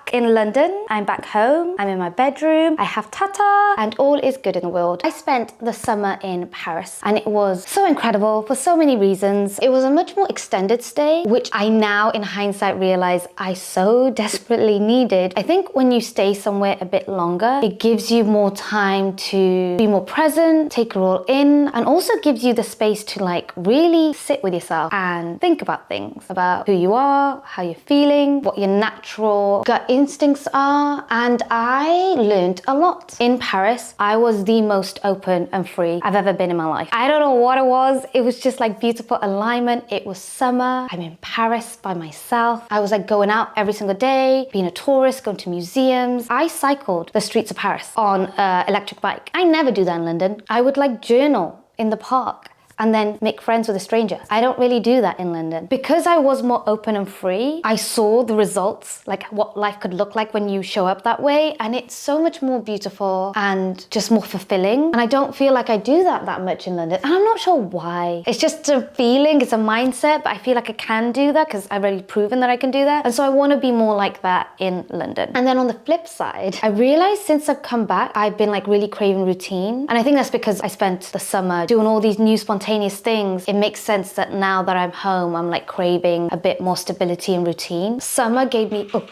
back in London. I'm back home. I'm in my bedroom. I have Tata and all is good in the world. I spent the summer in Paris and it was so incredible for so many reasons. It was a much more extended stay, which I now in hindsight realize I so desperately needed. I think when you stay somewhere a bit longer, it gives you more time to be more present, take it all in, and also gives you the space to like really sit with yourself and think about things, about who you are, how you're feeling, what your natural gut instincts are. And I learned a lot. In Paris, I was the most open and free I've ever been in my life. I don't know what it was. It was just like beautiful alignment. It was summer. I'm in Paris by myself. I was like going out every single day, being a tourist, going to museums. I cycled the streets of Paris on an electric bike. I never do that in London. I would like journal in the park and then make friends with a stranger. I don't really do that in London. Because I was more open and free, I saw the results, like what life could look like when you show up that way, and it's so much more beautiful and just more fulfilling. And I don't feel like I do that much in London, and I'm not sure why. It's just a feeling, it's a mindset, but I feel like I can do that because I've already proven that I can do that. And so I want to be more like that in London. And then on the flip side, I realized since I've come back, I've been like really craving routine. And I think that's because I spent the summer doing all these new spontaneous things. It makes sense that now that I'm home, I'm like craving a bit more stability and routine. Summer gave me, oh,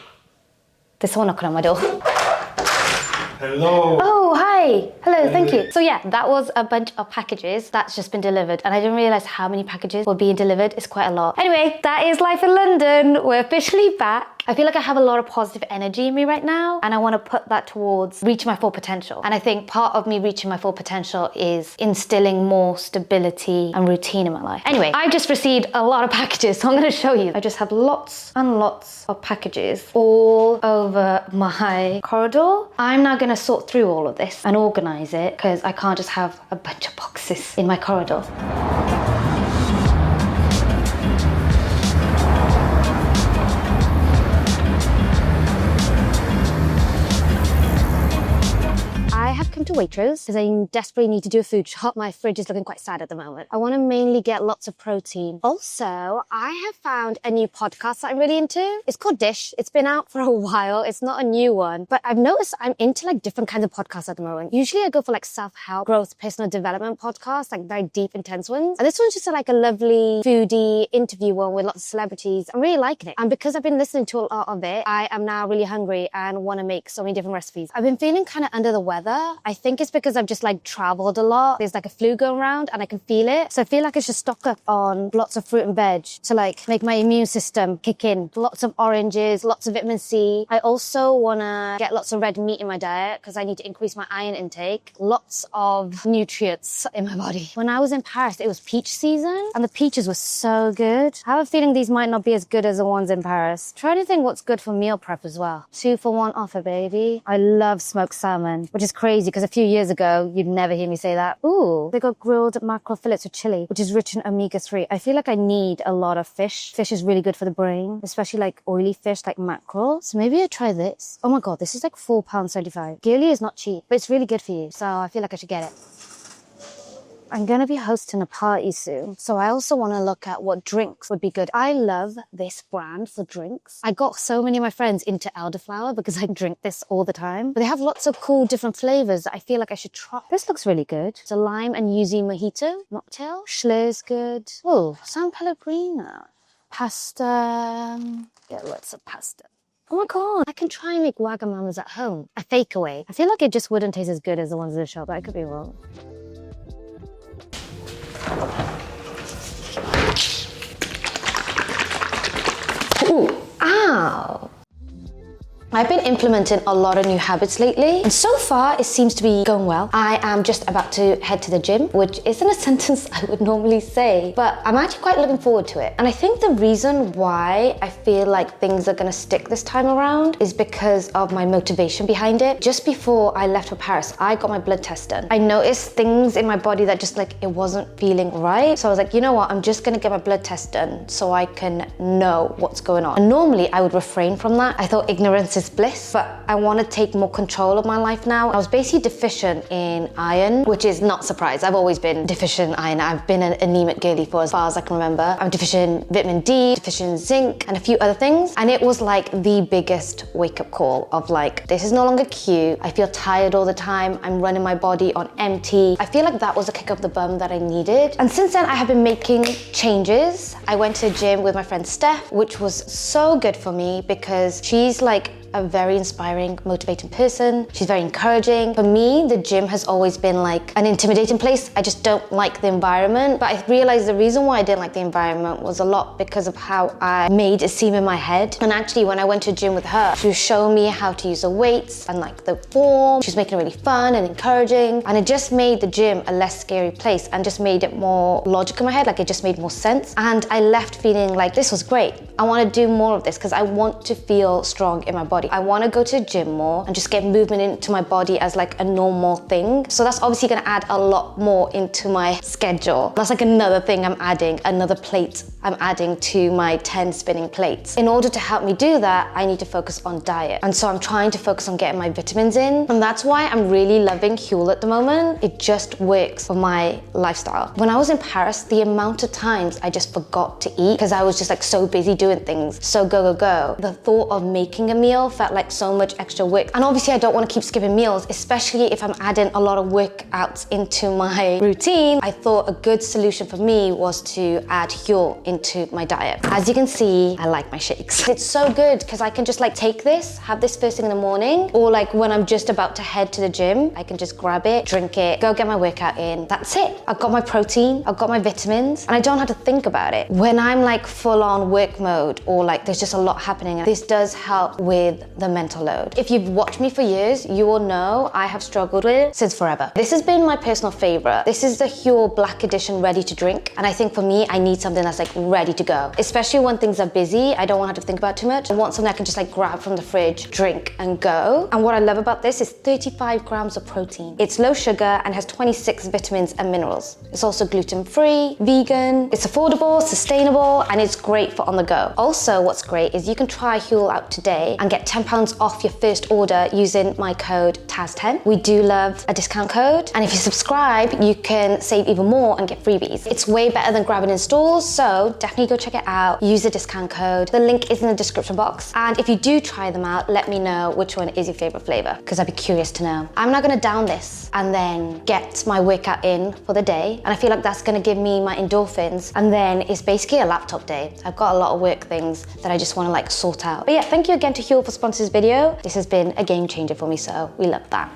there's someone knocking on my door. Hello. Oh, hi. Hello, thank you. So yeah, that was a bunch of packages that's just been delivered, and I didn't realize how many packages were being delivered. It's quite a lot. Anyway, that is life in London. We're officially back. I feel like I have a lot of positive energy in me right now, and I want to put that towards reaching my full potential. And I think part of me reaching my full potential is instilling more stability and routine in my life. Anyway, I just received a lot of packages, so I'm going to show you. I just have lots and lots of packages all over my corridor. I'm now going to sort through all of this and organize it because I can't just have a bunch of boxes in my corridor. I have come to Waitrose because I desperately need to do a food shop. My fridge is looking quite sad at the moment. I want to mainly get lots of protein. Also, I have found a new podcast that I'm really into. It's called Dish. It's been out for a while. It's not a new one, but I've noticed I'm into like different kinds of podcasts at the moment. Usually I go for like self-help, growth, personal development podcasts, like very deep, intense ones. And this one's just like a lovely foodie interview one with lots of celebrities. I'm really liking it. And because I've been listening to a lot of it, I am now really hungry and want to make so many different recipes. I've been feeling kind of under the weather. I think it's because I've just like traveled a lot. There's like a flu going around and I can feel it. So I feel like I should stock up on lots of fruit and veg to like make my immune system kick in. Lots of oranges, lots of vitamin C. I also want to get lots of red meat in my diet because I need to increase my iron intake. Lots of nutrients in my body. When I was in Paris, it was peach season and the peaches were so good. I have a feeling these might not be as good as the ones in Paris. Try to think what's good for meal prep as well. 2-for-1 offer, baby. I love smoked salmon, which is crazy because a few years ago, you'd never hear me say that. Ooh, they got grilled mackerel fillets with chili, which is rich in omega-3. I feel like I need a lot of fish. Fish is really good for the brain, especially like oily fish like mackerel. So maybe I try this. Oh my God, this is like £4.75. Gearly is not cheap, but it's really good for you. So I feel like I should get it. I'm going to be hosting a party soon, so I also want to look at what drinks would be good. I love this brand for drinks. I got so many of my friends into elderflower because I drink this all the time. But they have lots of cool different flavors that I feel like I should try. This looks really good. It's a lime and yuzu mojito mocktail. Schleur's good. Oh, San Pellegrino. Pasta. Get lots of pasta. Oh my God, I can try and make Wagamamas at home. A fake away. I feel like it just wouldn't taste as good as the ones in the shop, but I could be wrong. Ooh, ow. I've been implementing a lot of new habits lately, and so far it seems to be going well. I am just about to head to the gym, which isn't a sentence I would normally say, but I'm actually quite looking forward to it. And I think the reason why I feel like things are gonna stick this time around is because of my motivation behind it. Just before I left for Paris, I got my blood test done. I noticed things in my body that just like, it wasn't feeling right. So I was like, you know what, I'm just gonna get my blood test done so I can know what's going on. And normally I would refrain from that. I thought ignorance ignorance is bliss, but I want to take more control of my life now. I was basically deficient in iron, which is not surprised. I've always been deficient in iron. I've been an anemic girly for as far as I can remember. I'm deficient in vitamin D, deficient in zinc, and a few other things. And it was like the biggest wake-up call of like, this is no longer cute. I feel tired all the time. I'm running my body on empty. I feel like that was a kick up the bum that I needed. And since then, I have been making changes. I went to the gym with my friend Steph, which was so good for me because she's like a very inspiring, motivating person. She's very encouraging. For me, the gym has always been like an intimidating place. I just don't like the environment. But I realized the reason why I didn't like the environment was a lot because of how I made it seem in my head. And actually, when I went to the gym with her, she was showing me how to use the weights and like the form. She was making it really fun and encouraging. And it just made the gym a less scary place and just made it more logical in my head. Like it just made more sense. And I left feeling like this was great. I want to do more of this because I want to feel strong in my body. I want to go to the gym more and just get movement into my body as like a normal thing. So that's obviously going to add a lot more into my schedule. That's like another thing I'm adding, another plate I'm adding to my 10 spinning plates. In order to help me do that, I need to focus on diet. And so I'm trying to focus on getting my vitamins in. And that's why I'm really loving Huel at the moment. It just works for my lifestyle. When I was in Paris, the amount of times I just forgot to eat because I was just like so busy doing things. So go. The thought of making a meal felt like so much extra work. And obviously I don't want to keep skipping meals, especially if I'm adding a lot of workouts into my routine. I thought a good solution for me was to add Huel into my diet. As you can see, I like my shakes. It's so good because I can just like take this, have this first thing in the morning, or like when I'm just about to head to the gym, I can just grab it, drink it, go get my workout in. That's it. I've got my protein, I've got my vitamins, and I don't have to think about it. When I'm like full on work mode or like there's just a lot happening, this does help with the mental load. If you've watched me for years, you will know I have struggled with it since forever. This has been my personal favorite. This is the Huel Black Edition ready to drink. And I think for me, I need something that's like ready to go. Especially when things are busy, I don't want to have to think about too much. I want something I can just like grab from the fridge, drink and go. And what I love about this is 35 grams of protein. It's low sugar and has 26 vitamins and minerals. It's also gluten-free, vegan, it's affordable, sustainable, and it's great for on the go. Also, what's great is you can try Huel out today and get £10 off your first order using my code TAZ10. We do love a discount code, and if you subscribe, you can save even more and get freebies. It's way better than grabbing in stores, so definitely go check it out. Use the discount code. The link is in the description box. And if you do try them out, let me know which one is your favorite flavor, because I'd be curious to know. I'm now gonna down this and then get my workout in for the day, and I feel like that's gonna give me my endorphins, and then it's basically a laptop day. I've got a lot of work things that I just wanna like sort out. But yeah, thank you again to Huel for sponsoring this video. This has been a game changer for me, so we love that.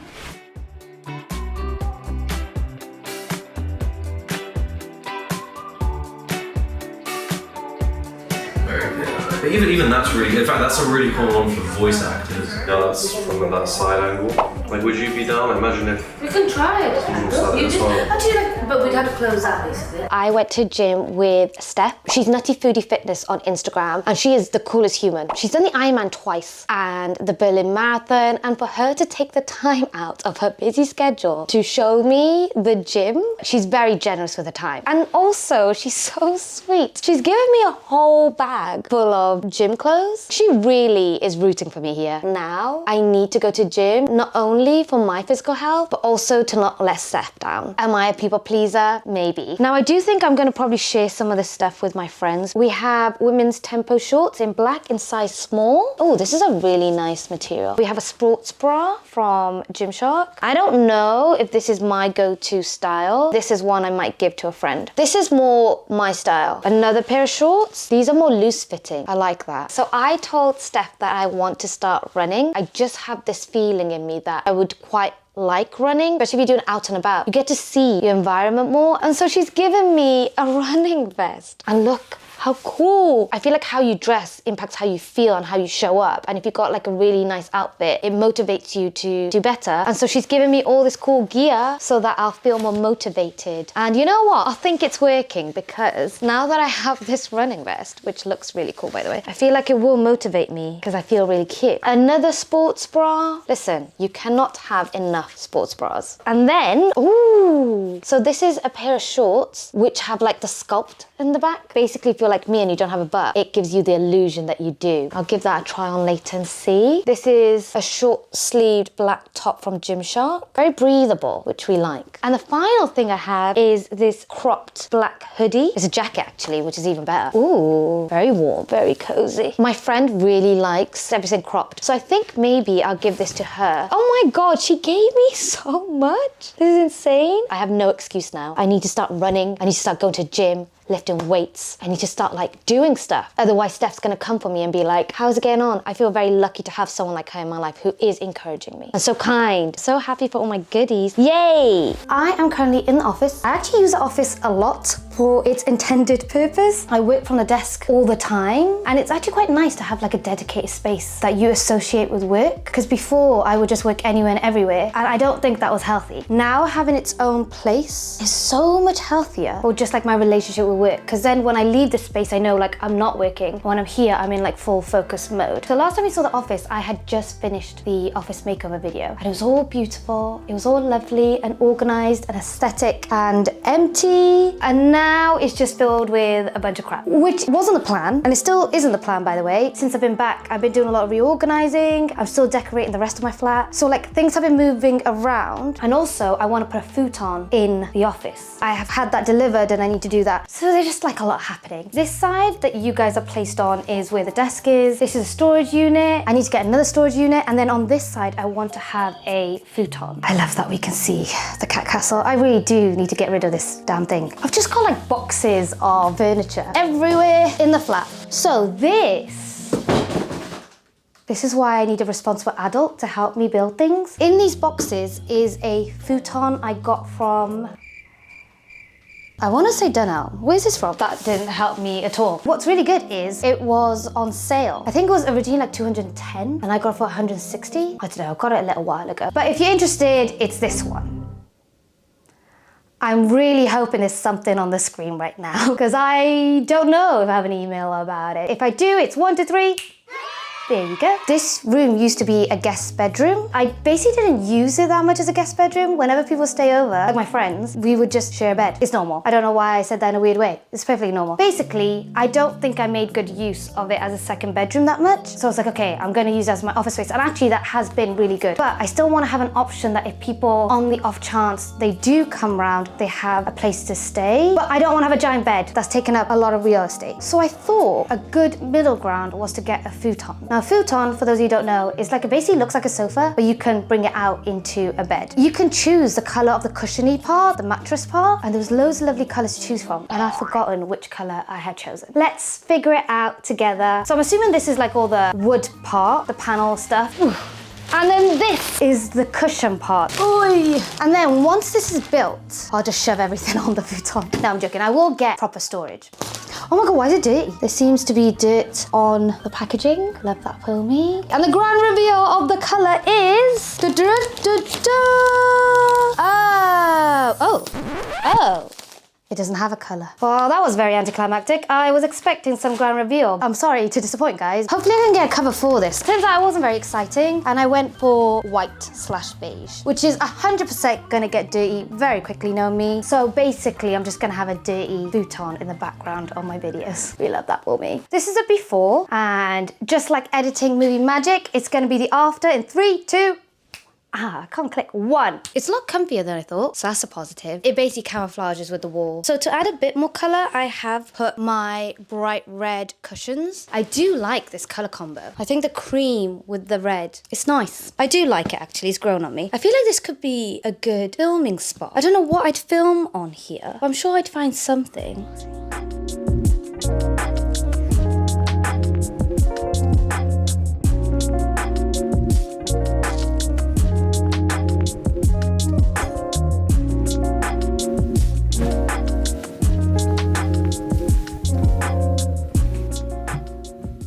Very good. But even that's really, in fact, that's a really common one for voice actors. Yeah, that's from that side angle. Like, would you be down? Imagine if We can try it. You just- Actually, but we'd have to close that basically. I went to gym with Steph. She's Nutty Foodie Fitness on Instagram, and she is the coolest human. She's done the Ironman twice and the Berlin Marathon, and for her to take the time out of her busy schedule to show me the gym, she's very generous with her time. And also, she's so sweet. She's given me a whole bag full of gym clothes. She really is rooting for me here. Now, I need to go to gym, not only for my physical health, but also to not let Steph down. Am I a people pleaser? Maybe. Now, I do think I'm gonna probably share some of this stuff with my friends. We have women's tempo shorts in black in size small. Oh, this is a really nice material. We have a sports bra from Gymshark. I don't know if this is my go-to style. This is one I might give to a friend. This is more my style. Another pair of shorts. These are more loose fitting. I like that. So I told Steph that I want to start running. I just have this feeling in me that I would quite like running, especially if you're doing out and about. You get to see your environment more. And so she's given me a running vest. And look, how cool. I feel like how you dress impacts how you feel and how you show up. And if you've got like a really nice outfit, it motivates you to do better. And so she's given me all this cool gear so that I'll feel more motivated. And you know what? I think it's working, because now that I have this running vest, which looks really cool by the way, I feel like it will motivate me because I feel really cute. Another sports bra. Listen, you cannot have enough sports bras. And then, ooh, so this is a pair of shorts which have like the sculpt in the back. Basically, if you're like me and you don't have a butt, it gives you the illusion that you do. I'll give that a try on later and see. This is a short-sleeved black top from Gymshark. Very breathable, which we like. And the final thing I have is this cropped black hoodie. It's a jacket actually, which is even better. Ooh, very warm, very cozy. My friend really likes everything cropped, so I think maybe I'll give this to her. Oh my God, she gave me so much. This is insane. I have no excuse now. I need to start running. I need to start going to the gym, lifting weights. I need to start like doing stuff. Otherwise Steph's gonna come for me and be like, how's it getting on? I feel very lucky to have someone like her in my life who is encouraging me. And so kind, so happy for all my goodies. Yay! I am currently in the office. I actually use the office a lot for its intended purpose. I work from the desk all the time, and it's actually quite nice to have like a dedicated space that you associate with work, because before I would just work anywhere and everywhere, and I don't think that was healthy. Now having its own place is so much healthier, or just like my relationship with work, because then when I leave the space I know like I'm not working. When I'm here I'm in like full focus mode. So last time we saw the office, I had just finished the office makeover video, and it was all beautiful, it was all lovely and organized and aesthetic and empty, and now it's just filled with a bunch of crap, which wasn't the plan, and it still isn't the plan, by the way. Since I've been back, I've been doing a lot of reorganizing. I'm still decorating the rest of my flat, so like things have been moving around, and also I want to put a futon in the office. I have had that delivered and I need to do that, so there's just like a lot happening. This side that you guys are placed on is where the desk is. This is a storage unit. I need to get another storage unit, and then on this side I want to have a futon. I love that we can see the cat castle. I really do need to get rid of this damn thing. I've just got like boxes of furniture everywhere in the flat. So this is why I need a responsible adult to help me build things. In these boxes is a futon I got from, I want to say Dunelm. Where's this from? That didn't help me at all. What's really good is it was on sale. I think it was originally like 210 and I got it for 160. I don't know, I got it a little while ago. But if you're interested, it's this one. I'm really hoping there's something on the screen right now because I don't know if I have an email about it. If I do, it's 1, 2, 3. There you go. This room used to be a guest bedroom. I basically didn't use it that much as a guest bedroom. Whenever people stay over, like my friends, we would just share a bed. It's normal. I don't know why I said that in a weird way. It's perfectly normal. Basically, I don't think I made good use of it as a second bedroom that much. So I was like, okay, I'm gonna use it as my office space. And actually that has been really good. But I still wanna have an option that if people on the off chance they do come round, they have a place to stay. But I don't wanna have a giant bed that's taking up a lot of real estate. So I thought a good middle ground was to get a futon. Now, a futon, for those of you who don't know, is like, it basically looks like a sofa, but you can bring it out into a bed. You can choose the color of the cushiony part, the mattress part, and there was loads of lovely colors to choose from, and I've forgotten which color I had chosen. Let's figure it out together. So I'm assuming this is like all the wood part, the panel stuff. And then this is the cushion part. Oy. And then once this is built, I'll just shove everything on the futon. No, I'm joking. I will get proper storage. Oh my God, why is it dirty? There seems to be dirt on the packaging. Love that for me. And the grand reveal of the color is... Oh. It doesn't have a color. Well, that was very anticlimactic. I was expecting some grand reveal. I'm sorry to disappoint, guys. Hopefully I can get a cover for this. Turns out it wasn't very exciting, and I went for white/beige, which is 100% gonna get dirty very quickly, knowing me. So basically, I'm just gonna have a dirty futon in the background on my videos. We love that for me. This is a before, and just like editing movie magic, it's gonna be the after in 3, 2, I can't click. 1. It's a lot comfier than I thought, so that's a positive. It basically camouflages with the wall. So to add a bit more color, I have put my bright red cushions. I do like this color combo. I think the cream with the red, it's nice. I do like it actually, it's grown on me. I feel like this could be a good filming spot. I don't know what I'd film on here, but I'm sure I'd find something.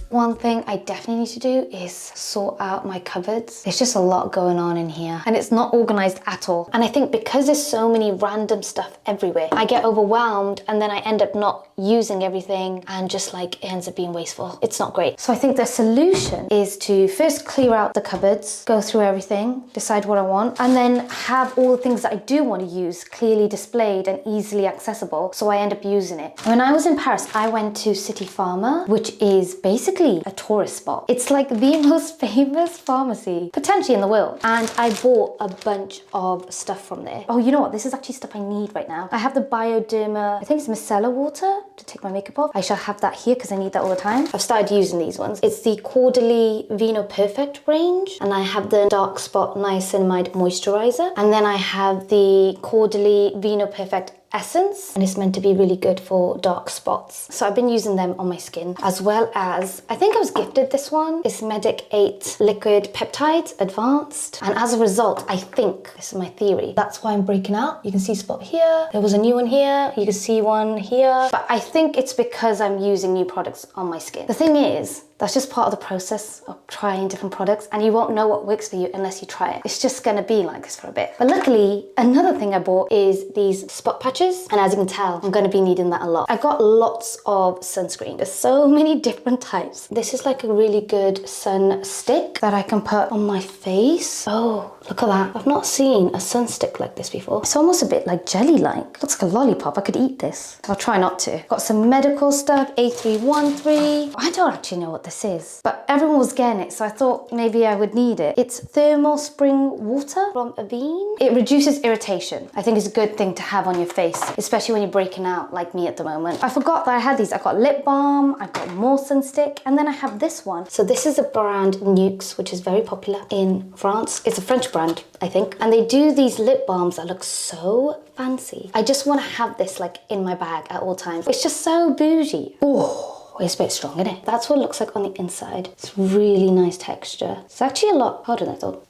One thing I definitely need to do is sort out my cupboards. There's just a lot going on in here and it's not organized at all. And I think because there's so many random stuff everywhere, I get overwhelmed and then I end up not using everything and just like it ends up being wasteful. It's not great. So I think the solution is to first clear out the cupboards, go through everything, decide what I want, and then have all the things that I do want to use clearly displayed and easily accessible so I end up using it. When I was in Paris, I went to City Pharma, which is basically a tourist spot. It's like the most famous pharmacy potentially in the world, and I bought a bunch of stuff from there. Oh, you know what? This is actually stuff I need right now. I have the Bioderma, I think it's micellar water to take my makeup off. I shall have that here because I need that all the time. I've started using these ones. It's the Quarterly Vino Perfect range, and I have the Dark Spot Niacinamide Moisturizer, and then I have the Quarterly Vino Perfect Essence, and it's meant to be really good for dark spots. So I've been using them on my skin, as well as, I think I was gifted this one. It's Medic 8 Liquid Peptides Advanced. And as a result, I think, this is my theory, that's why I'm breaking out. You can see a spot here. There was a new one here. You can see one here. But I think it's because I'm using new products on my skin. The thing is, that's just part of the process of trying different products, and you won't know what works for you unless you try it. It's just gonna be like this for a bit. But luckily, another thing I bought is these spot patches, and as you can tell, I'm gonna be needing that a lot. I got lots of sunscreen. There's so many different types. This is like a really good sun stick that I can put on my face. Oh, look at that. I've not seen a sun stick like this before. It's almost a bit like jelly-like. Looks like a lollipop. I could eat this. I'll try not to. Got some medical stuff, A313. I don't actually know what this is, but everyone was getting it, so I thought maybe I would need it. It's thermal spring water from Avene. It reduces irritation. I think it's a good thing to have on your face, especially when you're breaking out like me at the moment. I forgot that I had these. I got lip balm, I got more sun stick, and then I have this one. So this is a brand Nukes, which is very popular in France. It's a French brand, I think, and they do these lip balms that look so fancy. I just want to have this like in my bag at all times. It's just so bougie. Oh, it's a bit strong, isn't it? That's what it looks like on the inside. It's really nice texture. It's actually a lot harder than I thought.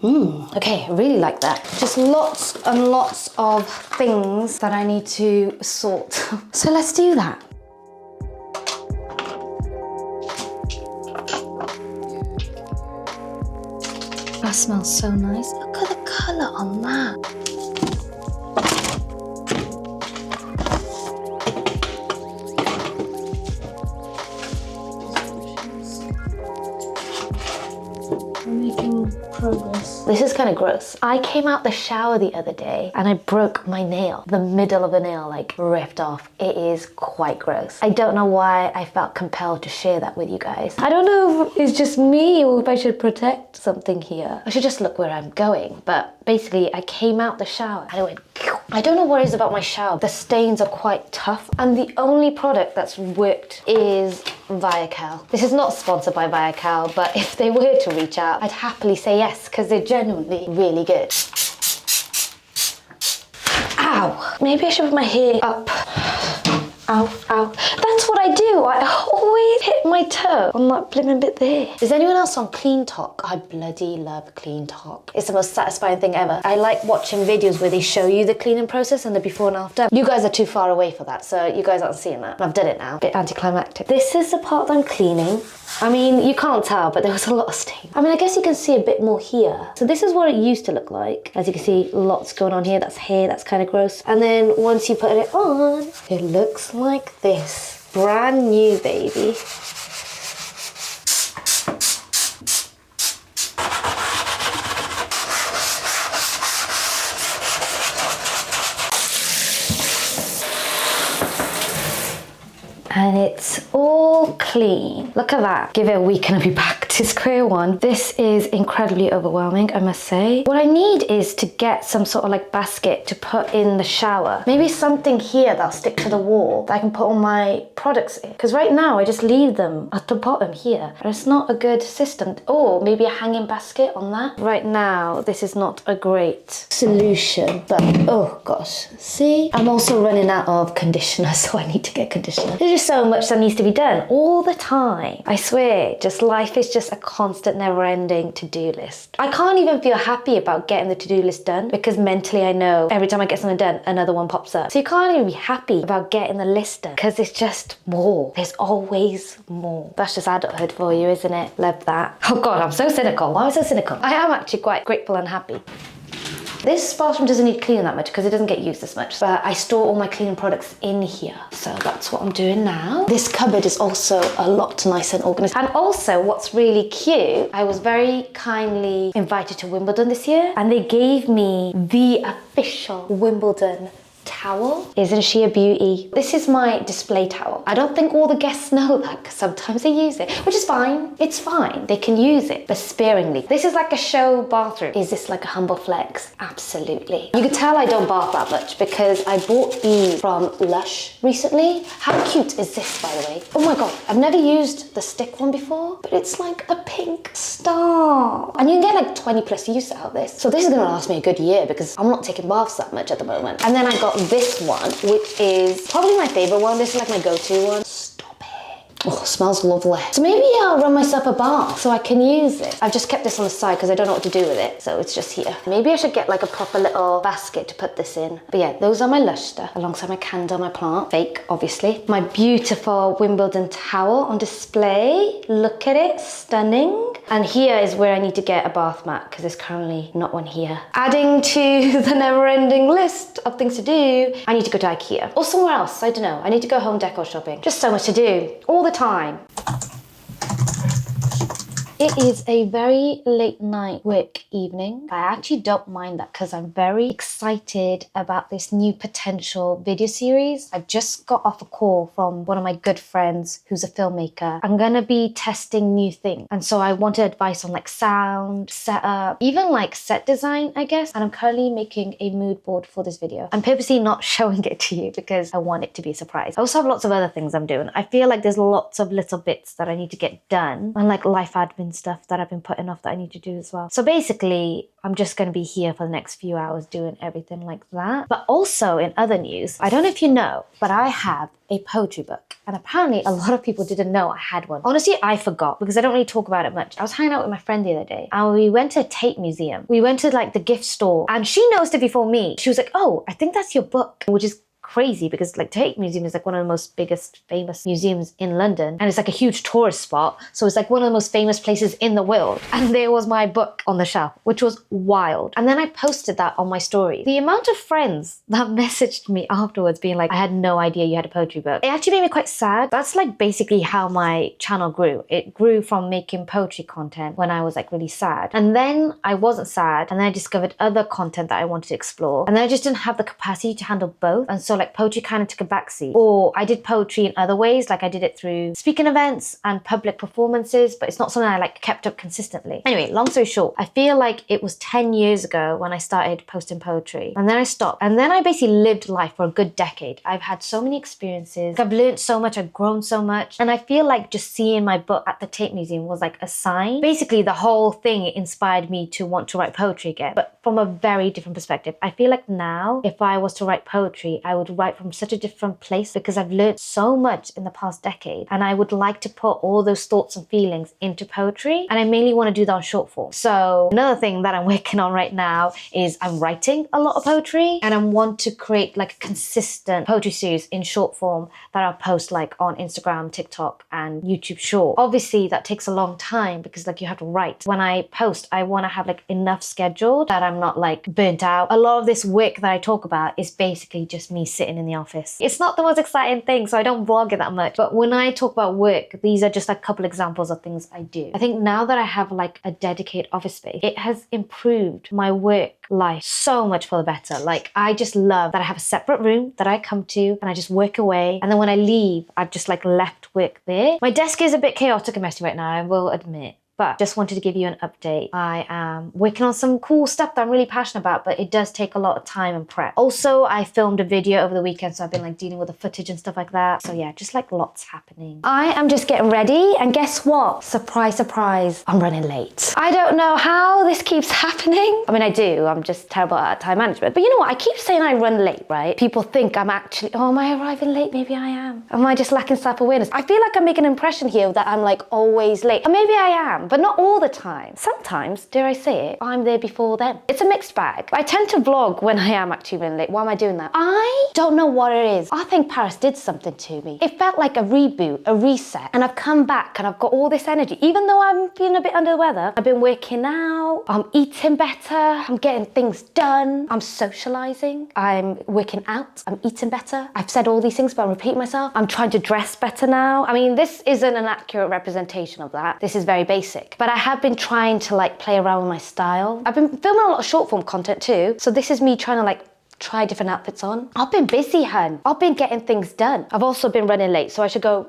Okay, I really like that. Just lots and lots of things that I need to sort. So let's do that. That smells so nice. Look at the colour on that. Progress. This is kind of gross. I came out the shower the other day and I broke my nail. The middle of the nail like ripped off. It is quite gross. I don't know why I felt compelled to share that with you guys. I don't know if it's just me or if I should protect something here. I should just look where I'm going. But basically I came out the shower and it went. I don't know what it is about my shower. The stains are quite tough, and the only product that's worked is Viacal. This is not sponsored by Viacal, but if they were to reach out, I'd happily say yes, because they're genuinely really good. Ow! Maybe I should put my hair up. Ow, ow. That's what I do. I always hit my toe on that blimmin' bit there. Is anyone else on Clean Talk? I bloody love Clean Talk. It's the most satisfying thing ever. I like watching videos where they show you the cleaning process and the before and after. You guys are too far away for that, so you guys aren't seeing that. I've done it now. Bit anticlimactic. This is the part that I'm cleaning. I mean, you can't tell, but there was a lot of stain. I mean, I guess you can see a bit more here. So this is what it used to look like. As you can see, lots going on here. That's hair, that's kind of gross. And then once you put it on, it looks like this. Brand new, baby. And it's all clean. Look at that. Give it a week and I'll be back to square one. This is incredibly overwhelming, I must say. What I need is to get some sort of like basket to put in the shower. Maybe something here that'll stick to the wall that I can put all my products in. Because right now I just leave them at the bottom here. And it's not a good system. Oh, maybe a hanging basket on that. Right now, this is not a great solution, but oh gosh. See? I'm also running out of conditioner, so I need to get conditioner. There's just so much that needs to be done all the time. I swear, just life is just just a constant never-ending to-do list. I can't even feel happy about getting the to-do list done because mentally I know every time I get something done, another one pops up. So you can't even be happy about getting the list done because it's just more. There's always more. That's just adulthood for you, isn't it? Love that. Oh God, I'm so cynical. Why am I so cynical? I am actually quite grateful and happy. This bathroom doesn't need cleaning that much because it doesn't get used as much, but I store all my cleaning products in here. So that's what I'm doing now. This cupboard is also a lot nicer and organized. And also what's really cute, I was very kindly invited to Wimbledon this year and they gave me the official Wimbledon towel. Isn't she a beauty? This is my display towel. I don't think all the guests know that because sometimes they use it, which is fine. It's fine. They can use it, but sparingly. This is like a show bathroom. Is this like a humble flex? Absolutely. You can tell I don't bath that much because I bought these from Lush recently. How cute is this, by the way? Oh my God, I've never used the stick one before, but it's like a pink star. And you can get like 20 plus use out of this. So this is gonna last me a good year because I'm not taking baths that much at the moment. And then I got this one, which is probably my favorite one. This is like my go-to one. Stop it. Oh, it smells lovely. So maybe I'll run myself a bath so I can use it. I've just kept this on the side because I don't know what to do with it. So it's just here. Maybe I should get like a proper little basket to put this in. But yeah, those are my Lush stuff alongside my candle, my plant. Fake, obviously. My beautiful Wimbledon towel on display. Look at it, stunning. And here is where I need to get a bath mat because there's currently not one here. Adding to the never-ending list of things to do, I need to go to IKEA or somewhere else, I don't know. I need to go home decor shopping. Just so much to do all the time. It is a very late night work evening. I actually don't mind that because I'm very excited about this new potential video series. I've just got off a call from one of my good friends who's a filmmaker. I'm gonna be testing new things. And so I wanted advice on like sound, setup, even like set design, I guess. And I'm currently making a mood board for this video. I'm purposely not showing it to you because I want it to be a surprise. I also have lots of other things I'm doing. I feel like there's lots of little bits that I need to get done and like life admin stuff that I've been putting off that I need to do as well. So basically, I'm just going to be here for the next few hours doing everything like that. But also in other news, I don't know if you know, but I have a poetry book. And apparently a lot of people didn't know I had one. Honestly, I forgot because I don't really talk about it much. I was hanging out with my friend the other day and we went to a Tate museum. We went to like the gift store and she noticed it before me. She was like, oh, I think that's your book, which is crazy because like Tate Museum is like one of the most biggest famous museums in London and it's like a huge tourist spot, so it's like one of the most famous places in the world, and there was my book on the shelf, which was wild. And then I posted that on my story. The amount of friends that messaged me afterwards being like, I had no idea you had a poetry book, it actually made me quite sad. That's like basically how my channel grew. It grew from making poetry content when I was like really sad, and then I wasn't sad, and then I discovered other content that I wanted to explore, and then I just didn't have the capacity to handle both, and so like poetry kind of took a backseat. Or I did poetry in other ways, like I did it through speaking events and public performances, but it's not something I like kept up consistently. Anyway, long story short, I feel like it was 10 years ago when I started posting poetry, and then I stopped, and then I basically lived life for a good decade. I've had so many experiences, I've learned so much, I've grown so much, and I feel like just seeing my book at the Tate Museum was like a sign. Basically, the whole thing inspired me to want to write poetry again, but from a very different perspective. I feel like now, if I was to write poetry, I would write from such a different place because I've learned so much in the past decade, and I would like to put all those thoughts and feelings into poetry, and I mainly want to do that on short form. So another thing that I'm working on right now is I'm writing a lot of poetry, and I want to create like a consistent poetry series in short form that I'll post like on Instagram, TikTok, and YouTube Short. Obviously that takes a long time because like you have to write. When I post, I want to have like enough scheduled that I'm not like burnt out. A lot of this work that I talk about is basically just me sitting in the office. It's not the most exciting thing, so I don't vlog it that much. But when I talk about work, these are just like a couple examples of things I do. I think now that I have like a dedicated office space, it has improved my work life so much for the better. Like I just love that I have a separate room that I come to and I just work away. And then when I leave, I've just like left work there. My desk is a bit chaotic and messy right now, I will admit. But just wanted to give you an update. I am working on some cool stuff that I'm really passionate about, but it does take a lot of time and prep. Also, I filmed a video over the weekend, so I've been like dealing with the footage and stuff like that. So yeah, just like lots happening. I am just getting ready, and guess what? Surprise, surprise, I'm running late. I don't know how this keeps happening. I mean, I do, I'm just terrible at time management. But you know what? I keep saying I run late, right? People think I'm actually, oh, am I arriving late? Maybe I am. Am I just lacking self-awareness? I feel like I'm making an impression here that I'm like always late. Or maybe I am. am, but not all the time. Sometimes, dare I say it, I'm there before them. It's a mixed bag. But I tend to vlog when I am actually running late. Why am I doing that? I don't know what it is. I think Paris did something to me. It felt like a reboot, a reset, and I've come back and I've got all this energy. Even though I'm feeling a bit under the weather, I've been working out, I'm eating better, I'm getting things done, I'm socializing, I'm working out, I'm eating better. I've said all these things, but I'm repeating myself. I'm trying to dress better now. I mean, this isn't an accurate representation of that. This is very basic, but I have been trying to like play around with my style. I've been filming a lot of short form content too. So this is me trying to like try different outfits on. I've been busy, hun. I've been getting things done. I've also been running late, so I should go.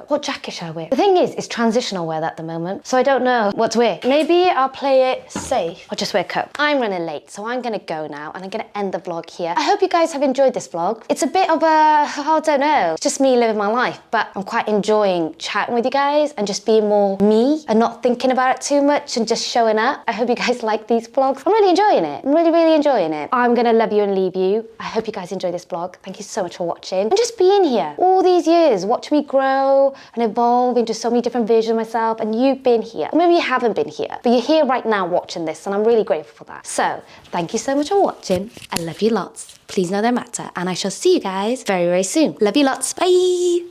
What jacket should I wear? The thing is, it's transitional wear at the moment, so I don't know what to wear. Maybe I'll play it safe or just wear a coat. I'm running late, so I'm gonna go now and I'm gonna end the vlog here. I hope you guys have enjoyed this vlog. It's a bit of a, I don't know, it's just me living my life, but I'm quite enjoying chatting with you guys and just being more me and not thinking about it too much and just showing up. I hope you guys like these vlogs. I'm really enjoying it. I'm really enjoying it. I'm gonna love you and leave you. I hope you guys enjoy this vlog. Thank you so much for watching and just being here all these years, watching me grow and evolve into so many different versions of myself, and you've been here. Or maybe you haven't been here, but you're here right now watching this, and I'm really grateful for that. So thank you so much for watching. I love you lots. Please know that matter, and I shall see you guys very soon. Love you lots. Bye.